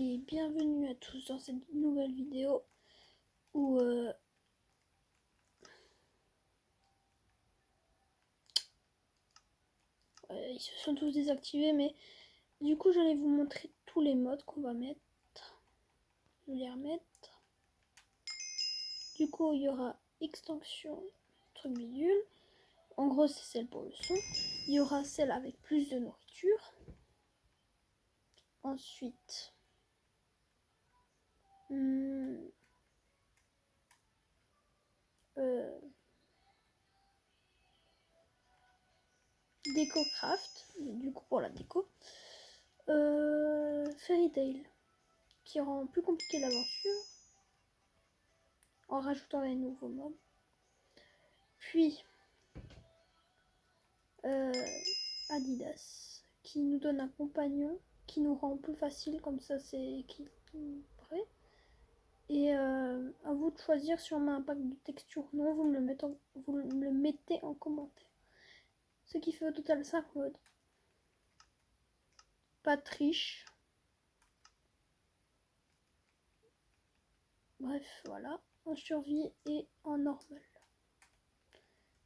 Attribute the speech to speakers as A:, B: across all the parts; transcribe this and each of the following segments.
A: et bienvenue à tous dans cette nouvelle vidéo où ils se sont tous désactivés, mais du coup j'allais vous montrer tous les modes qu'on va mettre. Je vais les remettre. Du coup il y aura extension, truc bidule. En gros c'est celle pour le son. Il y aura celle avec plus de nourriture. Ensuite déco craft, du coup pour la déco. Fairy Tail, qui rend plus compliqué l'aventure en rajoutant des nouveaux mobs. Puis Adidas, qui nous donne un compagnon qui nous rend plus facile, comme ça c'est équilibré. Et à vous de choisir si on met un pack de texture ou non, vous me le mettez en commentaire. Ce qui fait au total 5 modes. Pas de triche. Bref, voilà, en survie et en normal.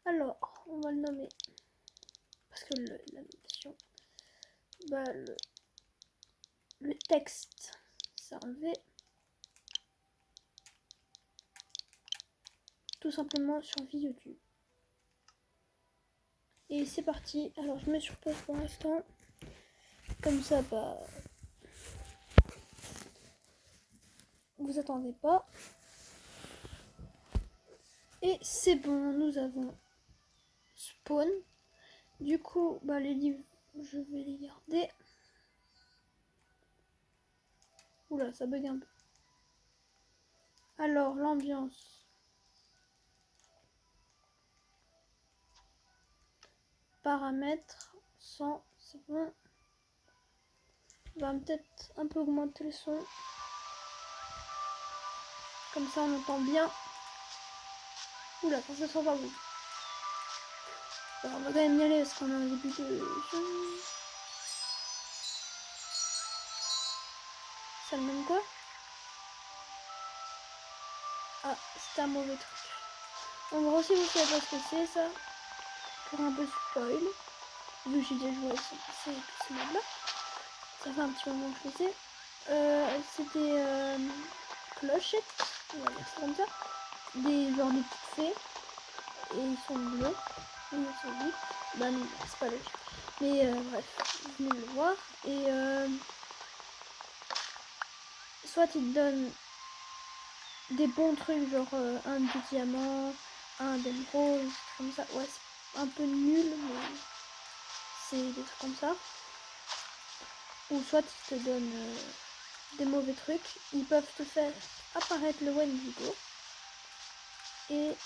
A: Alors, on va le nommer, parce que la notation, le texte, c'est enlevé. Tout simplement survie YouTube. Et c'est parti. Alors je mets sur pause pour l'instant. Comme ça, vous attendez pas. Et c'est bon, nous avons spawn. Du coup, les livres, je vais les garder. Oula, ça bug un peu. Alors, l'ambiance. Paramètres, 100, c'est bon. On va peut-être un peu augmenter le son. Comme ça, on entend bien. Oula, ça se sent pas bon. Alors, on va quand même y aller parce qu'on est au début de jeu. Ça me donne quoi? Ah, c'était un mauvais truc. En gros, si vous savez pas ce que c'est, ça, pour un peu spoil, vu que j'ai déjà joué tous ces modes là, ça fait un petit moment que je sais. C'est des clochettes, on va dire ça comme ça, genre des petites fées, et ils sont bleus, et ils sont bleus. Bah non, c'est pas logique. Mais bref, vous venez de le voir, et soit ils te donnent des bons trucs, genre un de diamant, un d'émeraude, comme ça. Ouais, c'est un peu nul, mais c'est des trucs comme ça. Ou soit ils te donnent des mauvais trucs. Ils peuvent te faire apparaître le Wendigo et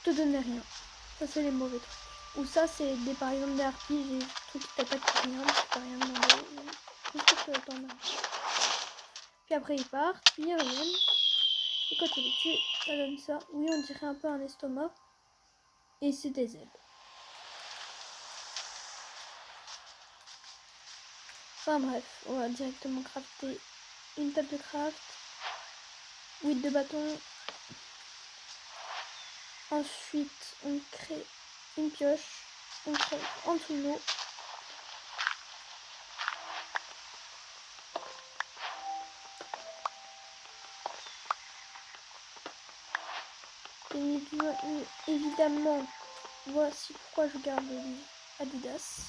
A: te donner rien. Ça, c'est les mauvais trucs. Ou ça, c'est des, par exemple, des harpies, des trucs qui t'attaquent pour rien, mais c'est pas rien demander. Juste pour que t'en as. Puis après, ils partent, puis ils reviennent. Et quand tu les tues, ça donne ça. Oui, on dirait un peu un estomac. Et c'est des ailes. Enfin bref, on va directement crafter une table de craft. 8 de bâtons. Ensuite, on crée une pioche. On crée en dessous de l'eau. Évidemment, voici pourquoi je garde le livre Adidas.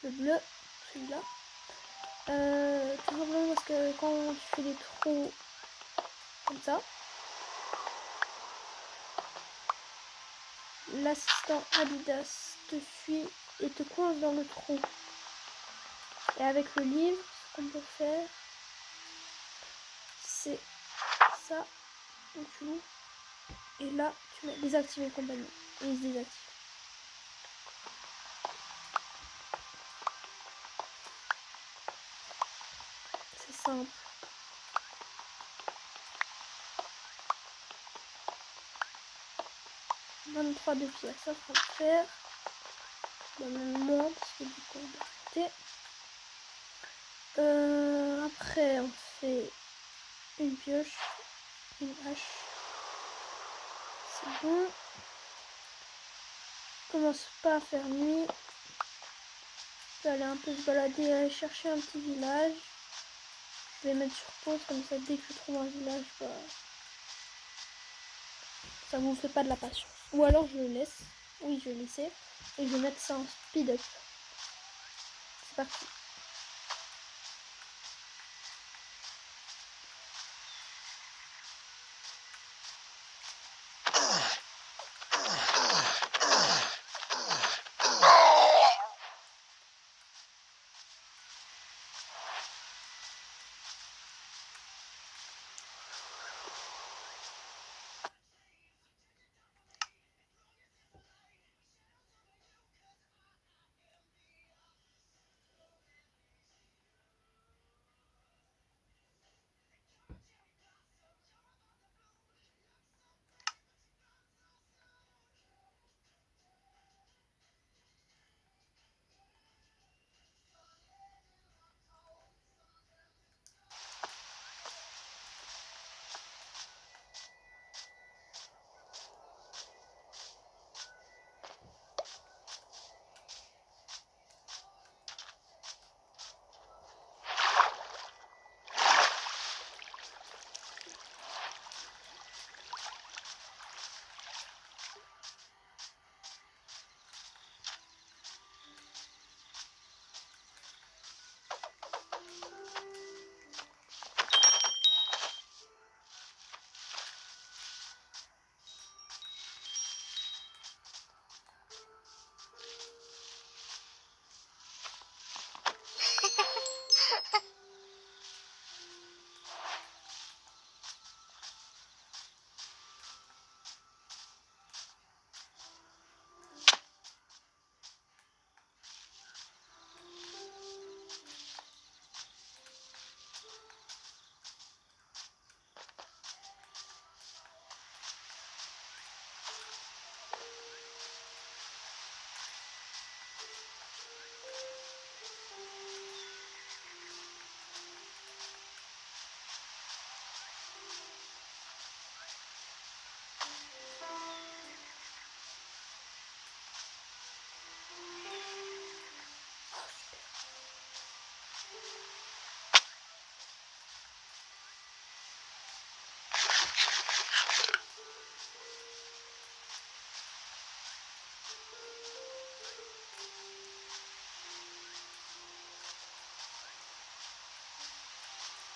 A: Le bleu, celui-là. Tout simplement parce que quand tu fais des trous comme ça, l'assistant Adidas te suit et te coince dans le trou. Et avec le livre, ce qu'on peut faire, c'est ça. Donc tu l'ouvres. Et là, tu mets désactiver compagnie. Et il se désactive. C'est simple. « 23 de pierre, ça fera le faire. Bah, même moins parce que du coup on va arrêter. Après on fait une pioche, une hache. C'est bon. On commence pas à faire nuit. Je vais aller un peu se balader, aller chercher un petit village. Je vais mettre sur pause comme ça dès que je trouve un village, bah, ça vous fait pas de la patience. Ou alors je le laisse. Oui, je vais laisser. Et je vais mettre ça en speed up. C'est parti.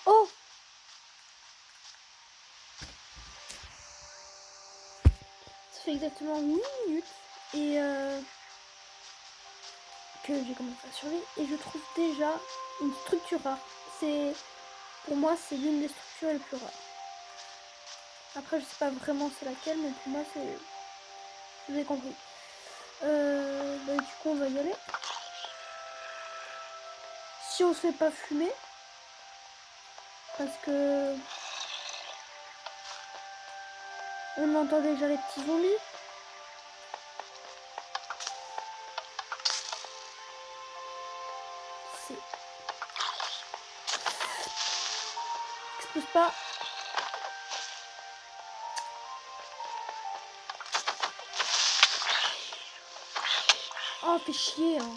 A: Oh! Ça fait exactement 8 minutes et que j'ai commencé à survivre et je trouve déjà une structure rare. Pour moi c'est l'une des structures les plus rares. Après je sais pas vraiment c'est laquelle, mais pour moi c'est, vous avez compris. Bah, du coup on va y aller. Si on se fait pas fumer, parce que on entend déjà les petits zombies. C'est, explose pas. Oh fait chier hein.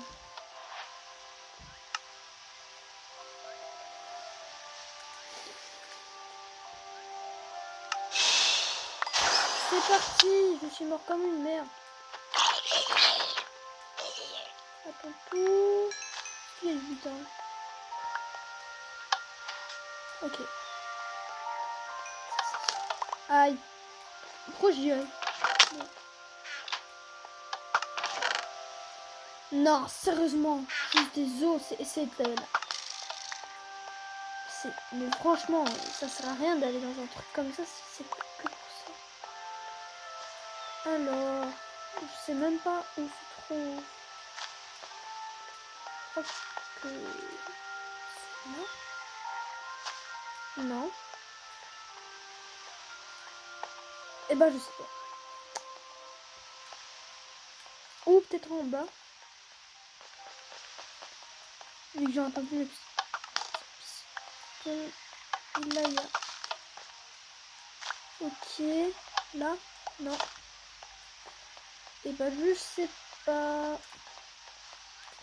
A: C'est parti, je suis mort comme une merde. Attends tout. Il y a 8 ans. Ok. Aïe. Pourquoi j'y aille? Non, sérieusement. Juste des os, c'est de la... Mais franchement, ça sert à rien d'aller dans un truc comme ça si c'est que pour ça. Alors, je sais même pas où se trouve. Je crois que... Non. Non. Eh ben, je sais pas. Ou peut-être en bas. Vu que j'ai entendu le piston. Et là, il y a... Ok. Là. Non. Et bah, je sais pas.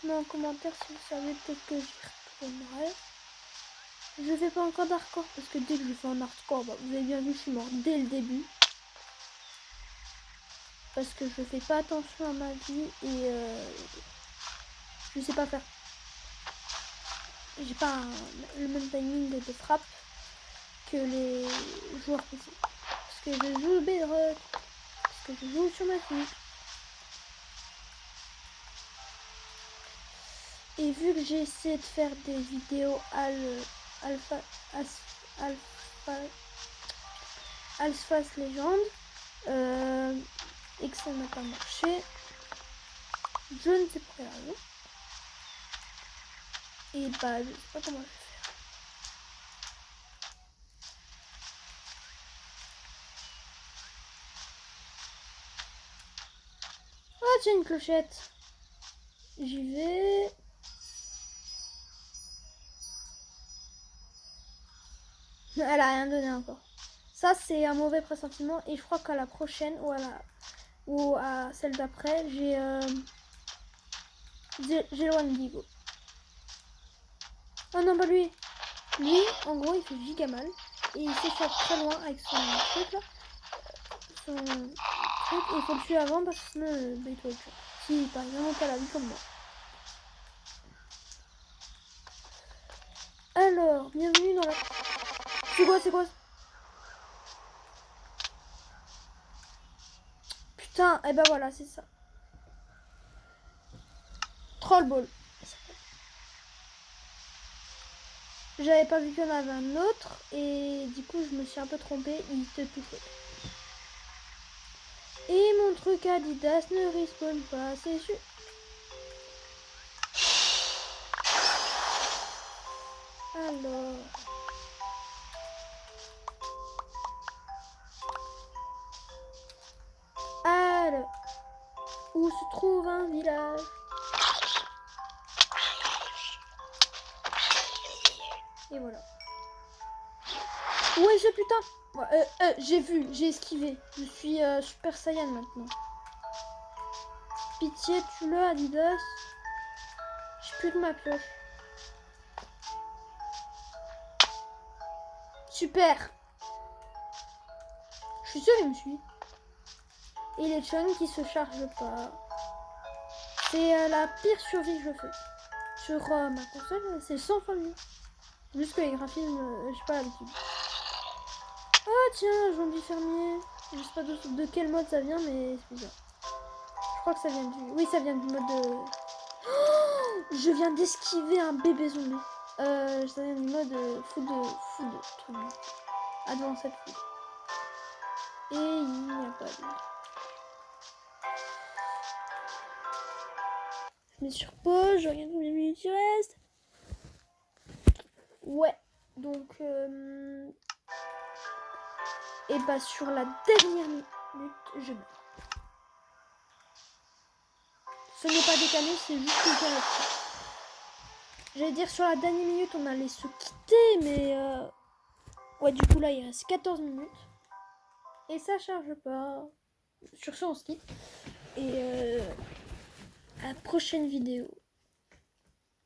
A: Dites-moi en commentaire si vous savez, peut-être que j'y retournerai. Je fais pas encore d'hardcore parce que dès que je fais un hardcore, bah, vous avez bien vu, je suis mort dès le début. Parce que je fais pas attention à ma vie et je sais pas faire. J'ai pas le même timing de frappe que les joueurs PC. Parce que je joue Bedrock. Parce que je joue sur ma Switch. Et vu que j'ai essayé de faire des vidéos Alphas Legend et que ça n'a pas marché, je ne sais pas quelle raison. Et bah je sais pas comment je vais faire. Ah tiens, une clochette. J'y vais. Elle a rien donné encore. Ça c'est un mauvais pressentiment et je crois qu'à la prochaine ou à celle d'après j'ai le Wendigo. Oh non, pas lui. Lui, en gros, il fait giga mal. Et il s'échappe très loin avec son truc là. Son truc. Et il faut le tuer avant parce que sinon, il faut le tuer. Si, par exemple, pas la vie comme moi. Alors, bienvenue dans la... C'est quoi Putain, et ben voilà, c'est ça. Troll Ball. J'avais pas vu qu'il y en avait un autre. Et du coup, je me suis un peu trompée. Il te touche. Et mon truc Adidas ne respawn pas, c'est sûr. Alors... où se trouve un village? Et voilà. Ouais, ce putain. J'ai vu, j'ai esquivé. Je suis Super Saiyan maintenant. Pitié, tue-le, Adidas. J'ai plus de ma pioche. Super. Je suis sûre qu'il me suit. Et les chums qui se chargent pas. C'est la pire survie que je fais. Sur ma console, c'est 100 fois mieux. Juste que les graphismes, j'ai pas l'habitude. Oh tiens, zombie fermier. Je sais pas de quel mode ça vient, mais c'est bizarre. Je crois que ça vient du... Oui, ça vient du mode de... Oh, je viens d'esquiver un bébé zombie. Ça vient du mode food, truc. Advanced food. Et il n'y a pas de... Je mets sur pause, je regarde combien de minutes il reste. Ouais, donc... Et bah sur la dernière minute, je meurs. Ce n'est pas décalé, c'est juste que j'ai repris. J'allais dire sur la dernière minute on allait se quitter, mais ouais, du coup là il reste 14 minutes. Et ça charge pas. Sur ce on se quitte. Et à la prochaine vidéo.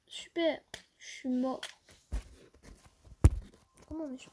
A: Super, je suis mort. Comment on est sur